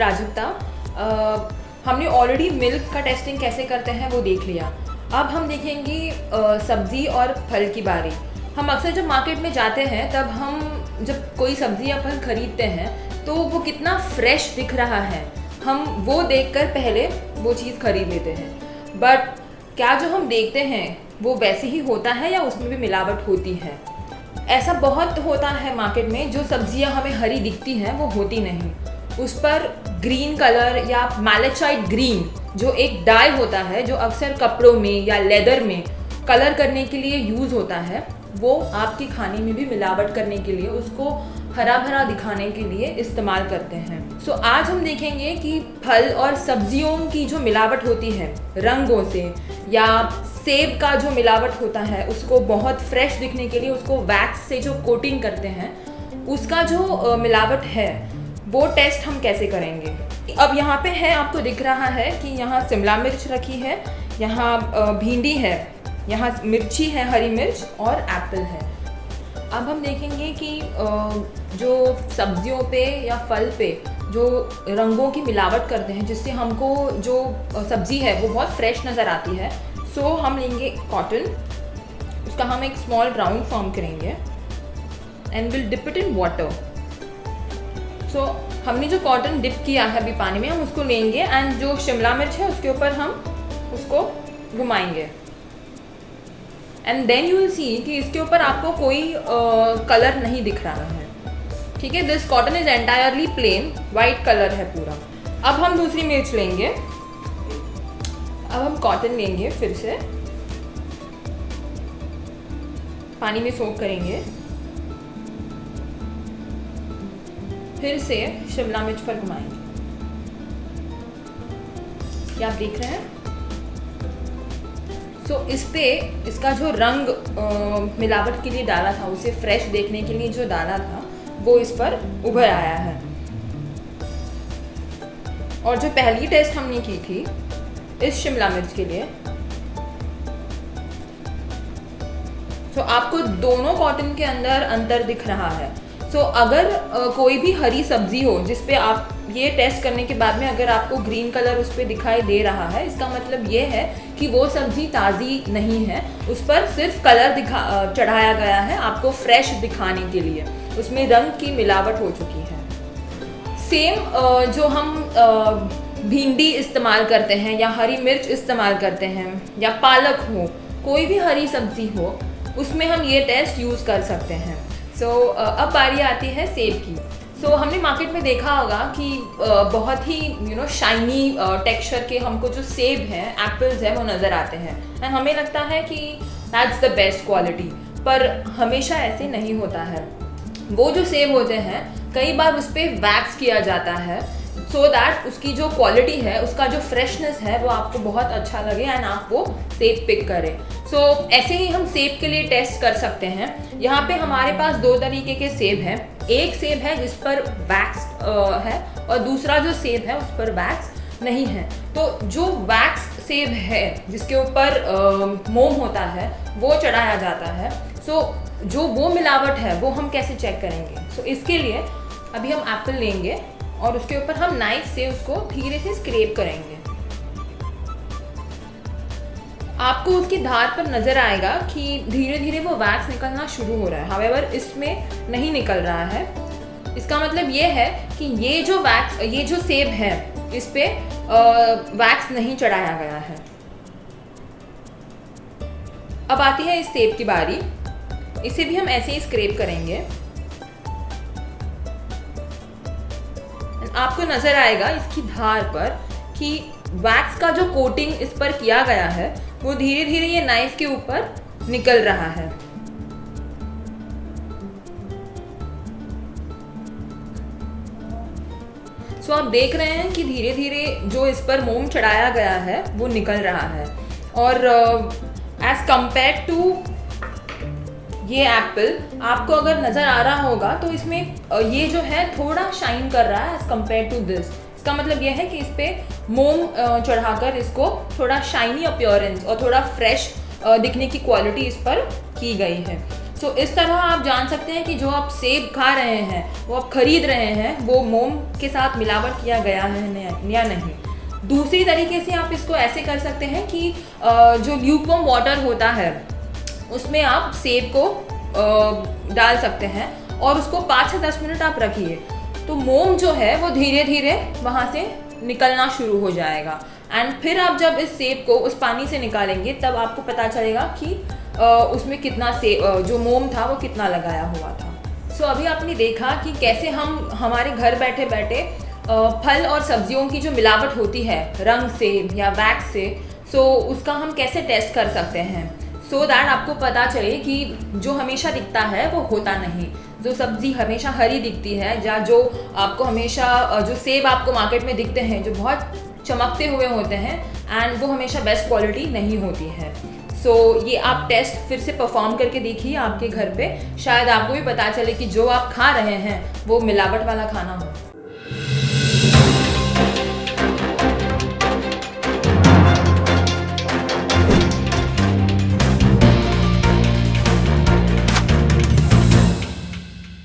प्राजक्ता। हमने already milk का testing कैसे करते हैं वो देख लिया। अब हम देखेंगे सब्ज़ी और फल की बारी। हम अक्सर जब मार्केट में जाते हैं तब हम जब कोई सब्ज़ी या फल खरीदते हैं तो वो कितना फ्रेश दिख रहा है, हम वो देखकर पहले वो चीज़ खरीद लेते हैं। बट क्या जो हम देखते हैं वो वैसे ही होता है या उसमें भी मिलावट होती है? ऐसा बहुत होता है मार्केट में, जो सब्जियां हमें हरी दिखती हैं वो होती नहीं। उस पर ग्रीन कलर या मैलेचाइट ग्रीन जो एक डाई होता है, जो अक्सर कपड़ों में या लेदर में कलर करने के लिए यूज़ होता है, वो आपके खाने में भी मिलावट करने के लिए, उसको हरा भरा दिखाने के लिए इस्तेमाल करते हैं। सो आज हम देखेंगे कि फल और सब्जियों की जो मिलावट होती है रंगों से, या सेब का जो मिलावट होता है उसको बहुत फ्रेश दिखने के लिए उसको वैक्स से जो कोटिंग करते हैं, उसका जो मिलावट है वो टेस्ट हम कैसे करेंगे। अब यहाँ पे है, आपको दिख रहा है कि यहाँ शिमला मिर्च रखी है, यहाँ भिंडी है, यहाँ मिर्ची है, हरी मिर्च और एप्पल है। अब हम देखेंगे कि जो सब्जियों पे या फल पे जो रंगों की मिलावट करते हैं जिससे हमको जो सब्ज़ी है वो बहुत फ्रेश नज़र आती है। सो हम लेंगे कॉटन, उसका हम एक स्मॉल राउंड फॉर्म करेंगे and will dip it in water. So हमने जो कॉटन डिप किया है अभी पानी में, हम उसको लेंगे एंड जो शिमला मिर्च है उसके ऊपर हम उसको घुमाएंगे and then you will see कि इसके ऊपर आपको कोई कलर नहीं दिख रहा है। ठीक है, this cotton is entirely plain, white colour है पूरा। अब हम दूसरी मिर्च लेंगे, अब हम कॉटन लेंगे, फिर से पानी में सोक करेंगे, फिर से शिमला मिर्च पर घुमाएंगे। क्या आप देख रहे हैं? सो इस पे इसका जो रंग मिलावट के लिए डाला था, उसे फ्रेश देखने के लिए जो डाला था वो इस पर उभर आया है। और जो पहली टेस्ट हमने की थी इस शिमला मिर्च के लिए, सो आपको दोनों कॉटन के अंदर अंतर दिख रहा है। सो अगर कोई भी हरी सब्जी हो जिस पे आप ये टेस्ट करने के बाद में अगर आपको ग्रीन कलर उस पर दिखाई दे रहा है, इसका मतलब ये है कि वो सब्जी ताज़ी नहीं है, उस पर सिर्फ कलर चढ़ाया गया है आपको फ्रेश दिखाने के लिए, उसमें रंग की मिलावट हो चुकी है। सेम जो हम भिंडी इस्तेमाल करते हैं या हरी मिर्च इस्तेमाल करते हैं या पालक हो, कोई भी हरी सब्जी हो, उसमें हम ये टेस्ट यूज़ कर सकते हैं। सो अब बारी आती है सेब की। सो हमने मार्केट में देखा होगा कि बहुत ही शाइनी टेक्सचर के हमको जो सेब हैं, एप्पल्स हैं, वो नज़र आते हैं एंड हमें लगता है कि दैट्स द बेस्ट क्वालिटी। पर हमेशा ऐसे नहीं होता है। वो जो सेब होते हैं कई बार उस पर वैक्स किया जाता है सो दैट उसकी जो क्वालिटी है, उसका जो फ्रेशनेस है वो आपको बहुत अच्छा लगे एंड आप वो सेब पिक करें। सो ऐसे ही हम सेब के लिए टेस्ट कर सकते हैं। यहाँ पे हमारे पास दो तरीके के सेब हैं। एक सेब है जिस पर वैक्स है और दूसरा जो सेब है उस पर वैक्स नहीं है। तो जो वैक्स सेब है जिसके ऊपर मोम होता है वो चढ़ाया जाता है। सो जो वो मिलावट है वो हम कैसे चेक करेंगे? सो इसके लिए अभी हम एप्पल लेंगे और उसके ऊपर हम नाइफ से उसको धीरे से स्क्रैप करेंगे। आपको उसकी धार पर नज़र आएगा कि धीरे धीरे वो वैक्स निकलना शुरू हो रहा है। हावेवर इसमें नहीं निकल रहा है। इसका मतलब ये है कि ये जो सेब है इस पे वैक्स नहीं चढ़ाया गया है। अब आती है इस सेब की बारी। इसे भी हम ऐसे ही स्क्रैप करेंगे। आपको नजर आएगा इसकी धार पर कि वैक्स का जो कोटिंग इस पर किया गया है वो धीरे धीरे ये नाइफ के ऊपर निकल रहा है। सो आप देख रहे हैं कि धीरे धीरे जो इस पर मोम चढ़ाया गया है वो निकल रहा है। और एज कंपेयर टू ये एप्पल आपको अगर नज़र आ रहा होगा तो इसमें ये जो है थोड़ा शाइन कर रहा है एज कम्पेयर टू दिस। इसका मतलब यह है कि इस पर मोम चढ़ाकर इसको थोड़ा शाइनी अपीयरेंस और थोड़ा फ्रेश दिखने की क्वालिटी इस पर की गई है। सो इस तरह आप जान सकते हैं कि जो आप सेब खा रहे हैं, वो आप खरीद रहे हैं, वो मोम के साथ मिलावट किया गया है या नहीं। दूसरी तरीके से आप इसको ऐसे कर सकते हैं कि जो ल्यूकवार्म वाटर होता है उसमें आप सेब को डाल सकते हैं और उसको 5 से 10 मिनट आप रखिए, तो मोम जो है वो धीरे धीरे वहाँ से निकलना शुरू हो जाएगा। एंड फिर आप जब इस सेब को उस पानी से निकालेंगे तब आपको पता चलेगा कि उसमें कितना जो मोम था वो कितना लगाया हुआ था। सो अभी आपने देखा कि कैसे हम हमारे घर बैठे बैठे फल और सब्जियों की जो मिलावट होती है रंग से या वैक्स से, सो उसका हम कैसे टेस्ट कर सकते हैं, सो दैट आपको पता चले कि जो हमेशा दिखता है वो होता नहीं। जो सब्ज़ी हमेशा हरी दिखती है या जो आपको हमेशा जो सेब आपको मार्केट में दिखते हैं जो बहुत चमकते हुए होते हैं एंड वो हमेशा बेस्ट क्वालिटी नहीं होती है। सो ये आप टेस्ट फिर से परफॉर्म करके देखिए आपके घर पे, शायद आपको भी पता चले कि जो आप खा रहे हैं वो मिलावट वाला खाना हो।